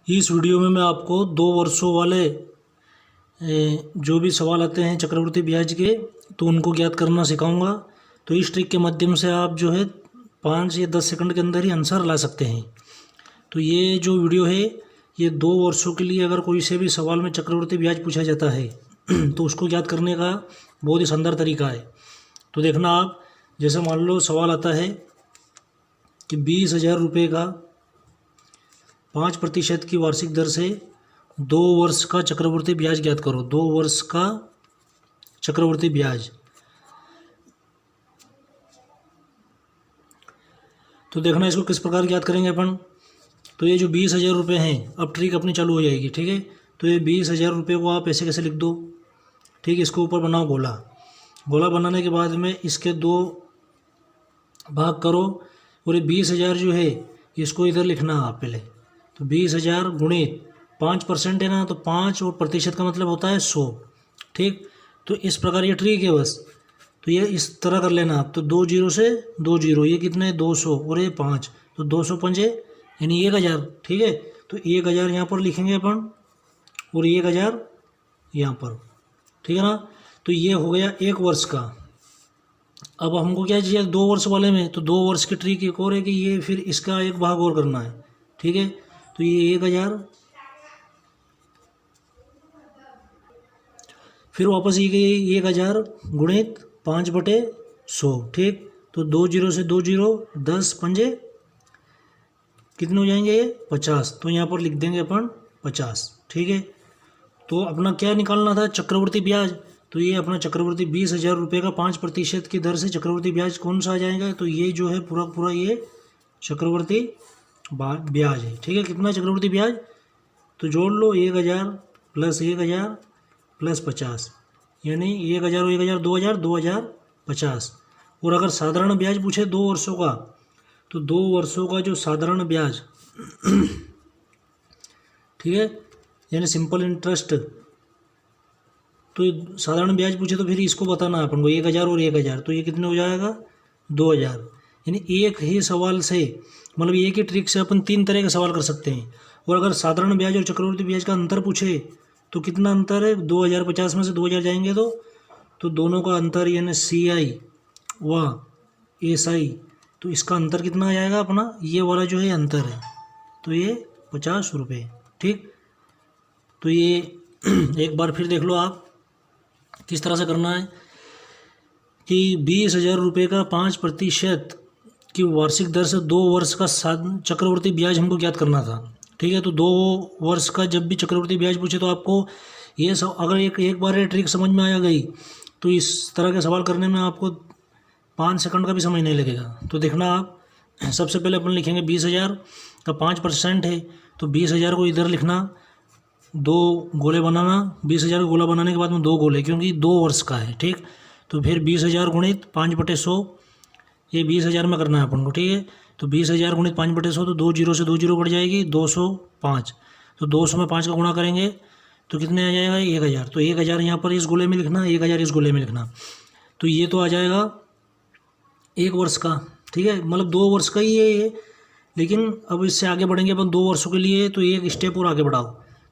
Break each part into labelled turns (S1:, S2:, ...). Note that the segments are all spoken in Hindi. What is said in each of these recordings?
S1: इस वीडियो में मैं आपको 2 वर्षों वाले जो भी सवाल आते हैं चक्रवृद्धि ब्याज के, तो उनको ज्ञात करना सिखाऊंगा। तो इस ट्रिक के माध्यम से आप जो है 5 या 10 सेकंड के अंदर ही आंसर ला सकते हैं। तो ये जो वीडियो है ये 2 वर्षों के लिए अगर कोई से भी सवाल में चक्रवृद्धि ब्याज पूछा जाता है तो उसको ज्ञात करने का बहुत ही शानदार तरीका है। तो देखना आप, जैसे मान लो सवाल आता है कि 20,000 रुपये का 5% की वार्षिक दर से 2 वर्ष का चक्रवृद्धि ब्याज ज्ञात करो। 2 वर्ष का चक्रवृद्धि ब्याज। तो देखना इसको किस प्रकार ज्ञात करेंगे अपन। तो ये जो 20,000 रुपये हैं, अब ट्रिक अपनी चालू हो जाएगी, ठीक है। तो ये 20,000 रुपये को आप ऐसे कैसे लिख दो, ठीक है। इसको ऊपर बनाओ गोला। गोला बनाने के बाद में इसके 2 भाग करो और ये 20,000 जो है इसको इधर लिखना आप पहले। तो 20,000 गुणित 5% है ना, तो 5 और प्रतिशत का मतलब होता है 100, ठीक। तो इस प्रकार ये ट्रिक है बस। तो ये इस तरह कर लेना आप। तो 2 जीरो से 2 जीरो, ये कितने 200 और ये 5, तो 200 पंजे यानी 1,000, ठीक है। तो 1,000 यहाँ पर लिखेंगे अपन और 1,000 यहाँ पर, ठीक है ना। तो ये हो गया 1 वर्ष का। अब हमको क्या चाहिए 2 वर्ष वाले में, तो 2 वर्ष की ट्रिक एक और है कि ये फिर इसका एक भाग और करना है, ठीक है। तो ये 1,000 फिर वापस ये गई 1,000 गुणित 5/100, ठीक। तो 2 जीरो से 2 जीरो, 10 पंजे कितने हो जाएंगे ये 50। तो यहाँ पर लिख देंगे अपन 50, ठीक है। तो अपना क्या निकालना था चक्रवृद्धि ब्याज। तो ये अपना चक्रवृद्धि 20,000 रुपये का 5% की दर से चक्रवृद्धि ब्याज कौन सा आ जाएगा। तो ये जो है पूरा पूरा ये चक्रवृद्धि ब्याज है, ठीक है। कितना चक्रवृद्धि ब्याज, तो जोड़ लो 1,000 प्लस 1,000 प्लस 50, यानी 1,000 और 1,000 2,000 2,050। और अगर साधारण ब्याज पूछे 2 वर्षों का, तो 2 वर्षों का जो साधारण ब्याज ठीक है, यानी सिंपल इंटरेस्ट, तो साधारण ब्याज पूछे तो फिर इसको बताना है अपन को 1,000 और 1,000, तो ये कितने हो जाएगा 2,000। यानी एक ही सवाल से, मतलब एक ही ट्रिक से अपन 3 तरह के सवाल कर सकते हैं। और अगर साधारण ब्याज और चक्रवृद्धि ब्याज का अंतर पूछे तो कितना अंतर है, 2,050 में से 2,000 जाएंगे तो दोनों का अंतर यानी CI व SI, तो इसका अंतर कितना आ जाएगा अपना, ये वाला जो है अंतर है, तो ये 50 रुपये, ठीक। तो ये एक बार फिर देख लो आप किस तरह से करना है कि 20,000 रुपये का 5% की वार्षिक दर से 2 वर्ष का चक्रवृद्धि ब्याज हमको ज्ञात करना था, ठीक है। तो 2 वर्ष का जब भी चक्रवृद्धि ब्याज पूछे तो आपको ये सब, अगर एक बार ये ट्रिक समझ में आ गई तो इस तरह के सवाल करने में आपको 5 सेकंड का भी समय नहीं लगेगा। तो देखना आप, सबसे पहले अपन लिखेंगे 20,000 का 5% है, तो 20,000 को इधर लिखना, 2 गोले बनाना, 20,000 गोला बनाने के बाद में 2 गोले, क्योंकि 2 वर्ष का है, ठीक। तो फिर 20,000 गुणित 5/100, ये 20,000 में करना है अपन को, ठीक है। तो 20,000 गुणित 5/100, तो 2 जीरो से 2 जीरो कट जाएगी, 205। तो 200 में 5 का गुणा करेंगे तो कितने आ जाएगा 1,000। तो 1,000 यहाँ पर इस गोले में लिखना, 1,000 इस गोले में लिखना। तो ये तो आ जाएगा 1 वर्ष का, ठीक है, मतलब 2 वर्ष का ही है ये। लेकिन अब इससे आगे बढ़ेंगे अपन 2 वर्षों के लिए, तो एक स्टेप और आगे बढ़ाओ।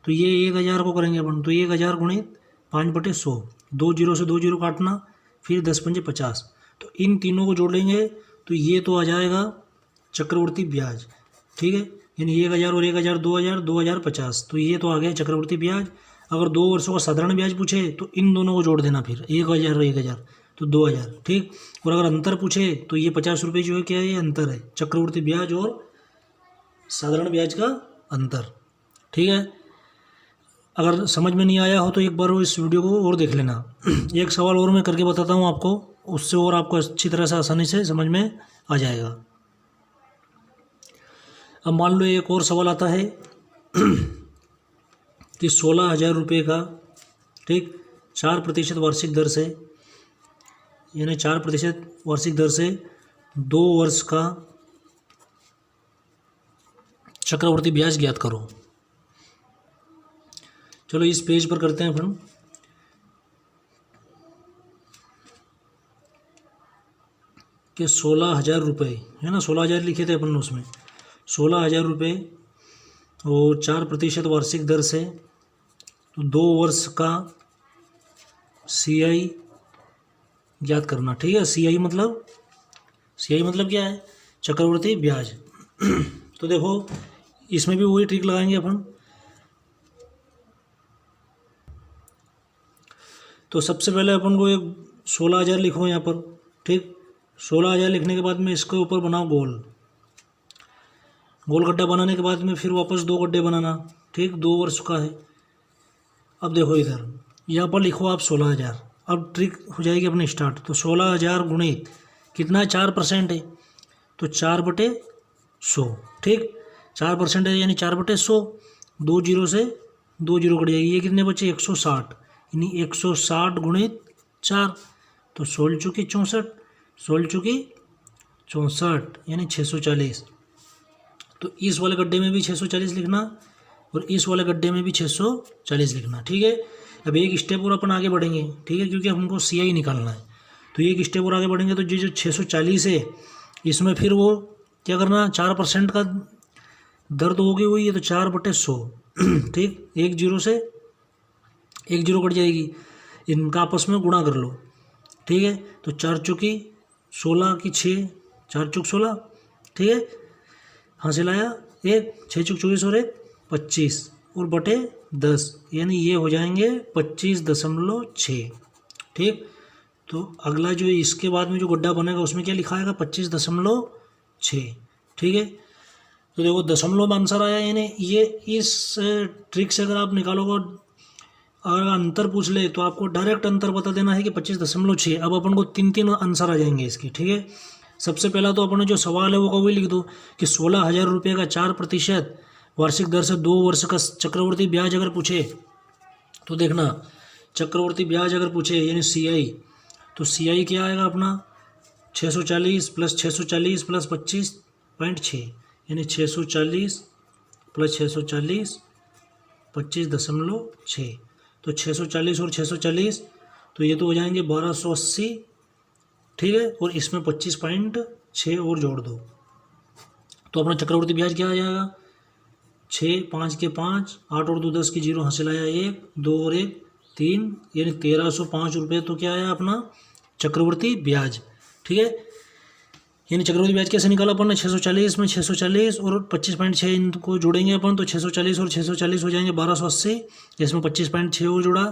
S1: तो ये 1,000 को करेंगे अपन, तो 1,000 गुणित 5/100, 2 जीरो से 2 जीरो काटना, फिर 10 पंजे 50। तो इन तीनों को जोड़ेंगे तो ये तो आ जाएगा चक्रवृद्धि ब्याज, ठीक है। यानी 1,000 और 1,000 2,000 2,050, तो ये तो आ गया चक्रवृद्धि ब्याज। अगर 2 वर्षों का साधारण ब्याज पूछे तो इन दोनों को जोड़ देना, फिर 1,000 और 1,000, तो 2,000, ठीक। और अगर अंतर पूछे तो ये 50 रुपये जो है क्या है, ये अंतर है चक्रवृद्धि ब्याज और साधारण ब्याज का अंतर, ठीक है। अगर समझ में नहीं आया हो तो एक बार वो इस वीडियो को और देख लेना। एक सवाल और मैं करके बताता हूँ आपको, उससे और आपको अच्छी तरह से आसानी से समझ में आ जाएगा। अब मान लो एक और सवाल आता है कि 16,000 रुपये का, ठीक, 4% वार्षिक दर से, यानी 4% वार्षिक दर से 2 वर्ष का चक्रवृद्धि ब्याज ज्ञात करो। चलो इस पेज पर करते हैं अपन कि 16,000 रुपये है ना, 16,000 लिखे थे अपन उसमें, 16,000 रुपये और 4% वार्षिक दर से, तो 2 वर्ष का CI ज्ञात करना। ठीक है, CI मतलब क्या है? चक्रवर्ती ब्याज। तो देखो इसमें भी वही ट्रिक लगाएंगे अपन। तो सबसे पहले अपन को एक 16,000 लिखो यहाँ पर। ठीक, 16,000 लिखने के बाद में इसके ऊपर बनाओ गोल गड्ढा बनाने के बाद में फिर वापस 2 गड्ढे बनाना। ठीक, 2 वर्ष का है। अब देखो इधर यहाँ पर लिखो आप 16,000। अब ट्रिक हो जाएगी अपने स्टार्ट। तो 16,000 गुणित कितना है? 4% है, तो 4/100। ठीक, 4% है यानी 4/100। 2 जीरो से 2 जीरो कट जाएगी, ये कितने बचे? 160, यानी 160 गुणित 4, तो 16 चुकी 64, 16 चुकी 64 यानी 640। तो इस वाले गड्ढे में भी 640 लिखना और इस वाले गड्ढे में भी 640 लिखना। ठीक है, अब एक स्टेप और अपन आगे बढ़ेंगे। ठीक है, क्योंकि हमको CI निकालना है, तो एक स्टेप और आगे बढ़ेंगे। तो जो 640 है इसमें फिर वो क्या करना? 4% का दर तो होगी हुई है, तो 4/100। ठीक, 1 जीरो से 1 जीरो कट जाएगी, इनका आपस में गुणा कर लो। ठीक है, तो 4 चुकी 16 की 6, 4 चुक 16। ठीक है, हासिल आया 1, 6 चुक 24 और 1 25 और बटे 10, यानी ये हो जाएंगे 25.6। ठीक, तो अगला जो इसके बाद में जो गड्ढा बनेगा उसमें क्या लिखा आएगा? 25.6। ठीक है, तो देखो दशमलव में आंसर आया, यानी ये इस ट्रिक से अगर आप निकालोगे, अगर अंतर पूछ ले तो आपको डायरेक्ट अंतर बता देना है कि 25.6। अब अपन को 3 आंसर आ जाएंगे इसके। ठीक है, सबसे पहला तो अपन जो सवाल है वो वही लिख दो कि 16,000 रुपये का 4% वार्षिक दर से 2 वर्ष का चक्रवर्ती ब्याज अगर पूछे, तो देखना चक्रवर्ती ब्याज अगर पूछे यानी CI, तो CI क्या आएगा अपना? 640 प्लस 640 प्लस 25.6, यानी 640 प्लस 640 25.6। तो 640 और 640 तो ये तो हो जाएंगे 1280। ठीक है, और इसमें 25.6 और जोड़ दो, तो अपना चक्रवर्ती ब्याज क्या आ जाएगा? 6, 5 के 5, 8 और 2 10 की 0, हासिल आया 1, 2 और 1 3, यानी 1305 रुपये तो क्या आया अपना? चक्रवर्ती ब्याज। ठीक है, यानी चक्रवर्ती ब्याज कैसे निकाला अपन ने? 640 में 640 और 25.6 इनको जोड़ेंगे अपन, तो 640 और 640 हो जाएंगे 1280। इसमें 25.6 और जोड़ा,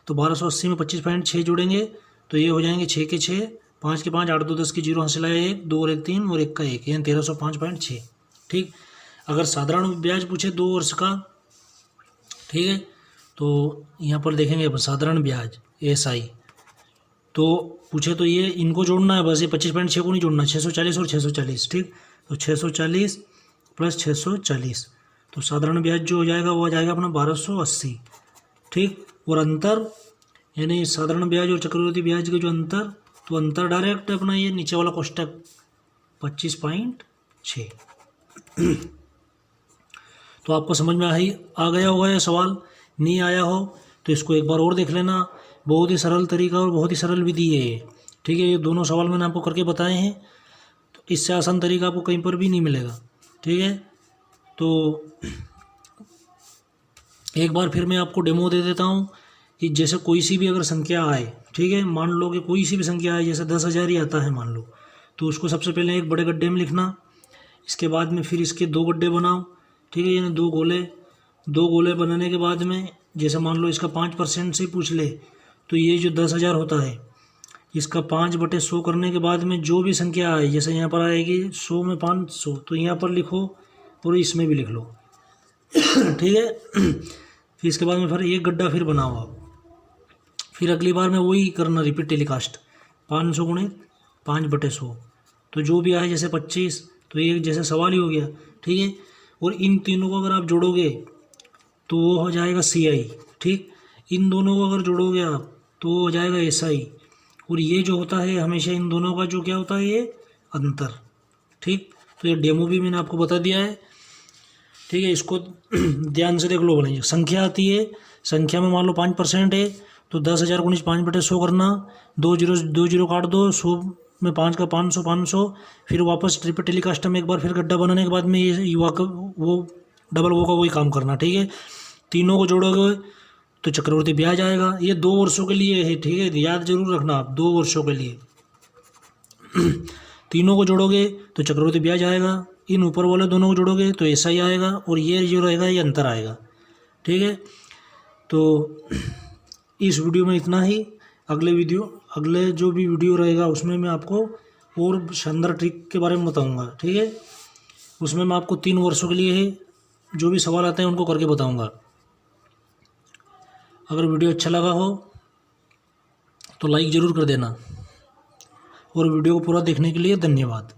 S1: तो 1280 में 25.6 जोड़ेंगे, तो ये हो जाएंगे 6 के 6, 5 के 5, 8 2 10 की 0, हासिल आया 1, 2 और 1 3 और 1 का 1, यानी 1305.6। ठीक, अगर साधारण ब्याज पूछे 2 वर्ष का, ठीक है, तो यहाँ पर देखेंगे साधारण ब्याज SI, तो पूछे तो ये इनको जोड़ना है बस, ये 25.6 को नहीं जोड़ना, 640 और 640। ठीक, तो 640 प्लस 640, तो साधारण ब्याज जो हो जाएगा वो आ जाएगा अपना 1280। ठीक, और अंतर यानी साधारण ब्याज और चक्रवर्ती ब्याज का जो अंतर, तो अंतर डायरेक्ट अपना ये नीचे वाला कोष्टक 25.6। तो आपको समझ में आ गया होगा ये सवाल। नहीं आया हो तो इसको एक बार और देख लेना, बहुत ही सरल तरीका और बहुत ही सरल विधि है ये। ठीक है, ये दोनों सवाल मैंने आपको करके बताए हैं, तो इससे आसान तरीका आपको कहीं पर भी नहीं मिलेगा। ठीक है, तो एक बार फिर मैं आपको डेमो दे देता हूँ कि जैसे कोई सी भी अगर संख्या आए, ठीक है, मान लो कि कोई सी भी संख्या आए, जैसे 10,000 ही आता है मान लो, तो उसको सबसे पहले एक बड़े गड्ढे में लिखना, इसके बाद में फिर इसके 2 गड्ढे बनाओ। ठीक है, यानी 2 गोले बनाने के बाद में जैसे मान लो इसका 5% से पूछ ले, तो ये जो 10,000 होता है इसका 5/100 करने के बाद में जो भी संख्या आए, जैसे यहाँ पर आएगी 100 में 500, तो यहाँ पर लिखो और इसमें भी लिख लो। ठीक है, फिर इसके बाद में फिर एक गड्ढा फिर बनाओ आप, फिर अगली बार में वही करना, रिपीट टेलीकास्ट 500 गुणे 5/100, तो जो भी आए जैसे 25, तो ये जैसे सवाल ही हो गया। ठीक है, और इन तीनों को अगर आप जोड़ोगे तो वो हो जाएगा CI। ठीक, इन दोनों को अगर जोड़ोगे आप तो वो हो जाएगा SI, और ये जो होता है हमेशा इन दोनों का जो क्या होता है ये अंतर। ठीक, तो ये डेमो भी मैंने आपको बता दिया है। ठीक है, इसको ध्यान से देख लो। बोलेंगे संख्या आती है, संख्या में मान लो 5% है, तो 10,000 गुणित 5/100 करना, 2 जीरो काट दो, 100 में 5 का 500, फिर वापस ट्रिपल टेलीकास्ट में एक बार फिर गड्ढा बनाने के बाद में ये युवा वो डबल वो का वही काम करना, ठीक है। तीनों को जोड़ोगे तो चक्रवृद्धि ब्याज आएगा। ये 2 वर्षों के लिए है, ठीक है, याद जरूर रखना आप, 2 वर्षों के लिए। तीनों को जोड़ोगे तो चक्रवृद्धि ब्याज आएगा, इन ऊपर वाले दोनों को जोड़ोगे तो ऐसा ही आएगा, और ये जो रहेगा ये अंतर आएगा, ठीक है। तो इस वीडियो में इतना ही। अगले जो भी वीडियो रहेगा उसमें मैं आपको और शानदार ट्रिक के बारे में बताऊंगा, ठीक है। उसमें मैं आपको 3 वर्षों के लिए जो भी सवाल आते हैं उनको करके बताऊंगा। अगर वीडियो अच्छा लगा हो तो लाइक ज़रूर कर देना, और वीडियो को पूरा देखने के लिए धन्यवाद।